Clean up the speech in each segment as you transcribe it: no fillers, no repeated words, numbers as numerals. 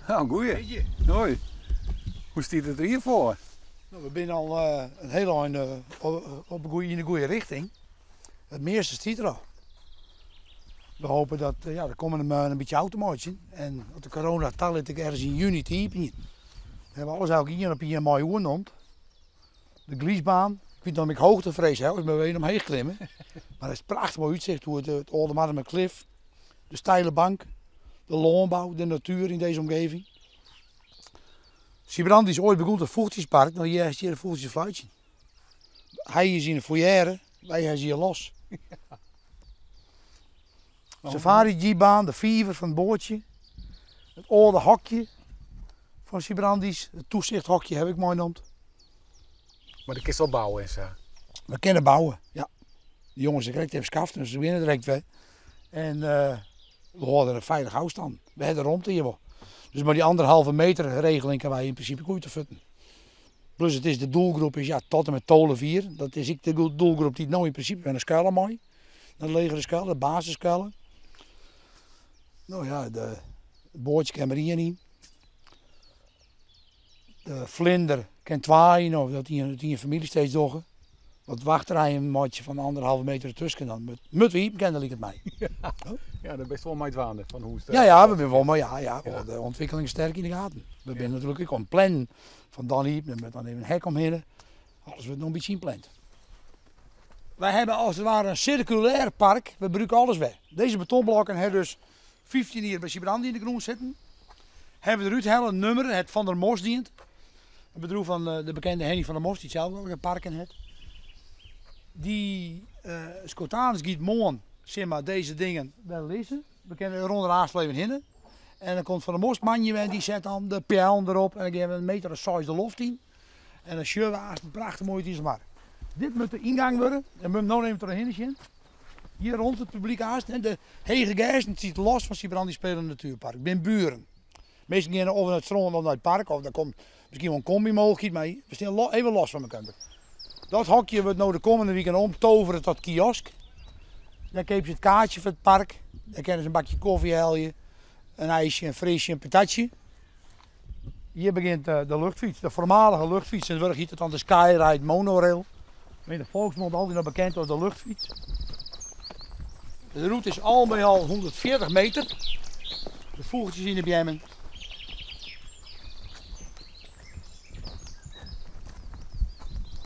Ja, een goeie. Weet je? Hoi. Hoe stiet het er hier voor? Nou, we zijn al een hele eind in de goede richting. Het meeste stiet er al. We hopen dat er komen een beetje automaatjes. En dat de corona tal ik ergens in juni te hypen. We hebben alles ook hier op een mooie oernomt. De Gliesbaan. Ik weet nog dat ik hoogtevrees heb, dus we weer omheen klimmen. Maar het is prachtig mooi uitzicht hoe het Oude Marmer Klif, de steile bank, de landbouw, de natuur in deze omgeving. Siebrand is ooit begonnen het Voertjespark, nou hier is hier een Voertjes fluitje. Hij is in de foyer, wij zijn hier los. Safari G-baan, de viever van het bootje, het oude hokje van Siebrandis, het toezichthokje heb ik mooi genoemd. Maar de kist wel bouwen is. We kunnen bouwen, ja. De jongens direct hebben schaft, dus ze winnen direct weg. En we houden een veilig afstand. We hebben de romte hier wel. Dus maar die 1,5 meter regeling kan wij in principe goed te futten. Plus het is de doelgroep is tot en met Tolen 4. Dat is ik de doelgroep die nou in principe met een schuilen mooi. De legere schuilen, de basisschuilen. Nou ja, het boordje kan er hier niet. De vlinder kan twaaien, of dat die een familie steeds doggen. Wat wachterij een maatje van 1,5 meter ertussen dan. Moet we hier kennen het mij. Ja, dat is best wel mij waande van hoe het. Ja, we zijn wel, maar ja. De ontwikkeling is sterk in de gaten. We zijn natuurlijk ook een plan van dan hier, met dan even een hek omheen. Alles wordt nog een beetje inplant. Wij hebben als het ware een circulair park. We gebruiken alles weg. Deze betonblokken hebben dus 15 hier bij Siebrandi in de groen zitten. Hebben we eruit een nummer, het Van der Mos dient. Een bedrijf van de bekende Henny van der Mos, die zelf ook een park in heeft. Die Scotanus giet morgen, zeg maar, deze dingen wel lezen. We kunnen er rond de aansleven hinnen. En dan komt Van der Mos manje en die zet dan de pijl erop. En dan geven we een meter of 6 de loft in. En dan zien we een prachtig mooi is maar. Dit moet de ingang worden. En we nu nemen we er een hinnetje. Hier rond het publiek haast. En de hege geesten ziet los van Siebrandi spelen in het natuurpark. Ik ben buren. Meestal gaan of naar het strand of naar het park. Of daar komt misschien wel een combi mogelijk mee. We staan even los van elkaar. Dat hokje wordt nou de komende weekend omtoveren tot kiosk. Daar geef je het kaartje voor het park. Daar kunnen ze een bakje koffie halen, een ijsje, een frisje, een patatje. Hier begint de luchtfiets, de voormalige luchtfiets. En wordt het aan de Skyride monorail. In de volksmond altijd nog bekend als de luchtfiets. De route is al bij al 140 meter. De vogeltjes in de bjemmen.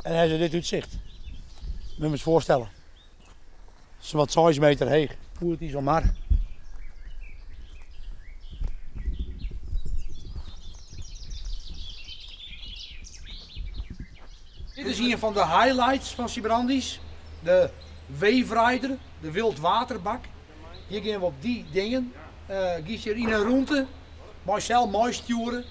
En hij heeft dit uitzicht. Moet je het voorstellen. Het is wat 6 meter hoog. Hoe het is al maar. Dit is een van de highlights van Siebrandis. De Waverider, de wildwaterbak. Hier gaan we op die dingen. Gies je in een roente. Marcel mooi sturen.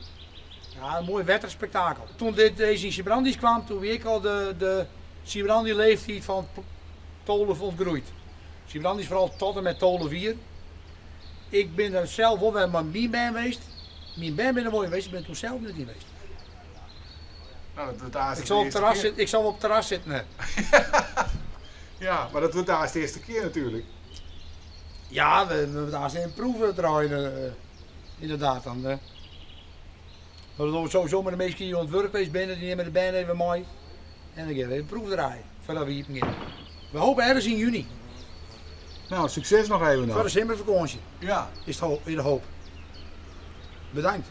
Ja, een mooi wetterspektakel. Toen deze in Siebrandis kwam, toen ik al de Siebrandi leeftijd van Tolen ontgroeid. Siebrandi is vooral tot en met Tolen 4. Ik ben er zelf op met mijn band geweest. Mijn band ben er mooi geweest, ik ben toen zelf niet geweest. Nou, dat wordt daar Ik zal op het terras zitten. Hè. Ja, maar dat wordt daar de eerste keer natuurlijk. Ja, we hebben daar zijn proeven draaien. Inderdaad dan. We hebben sowieso met de meeste die aan het werk geweest binnen, die nemen de band even mooi. En dan gaan we even proef draaien, voordat we hier beginnen. We hopen ergens in juni. Nou, succes nog even dan. Voor de zomervakantie. Ja. Is de hoop. Bedankt.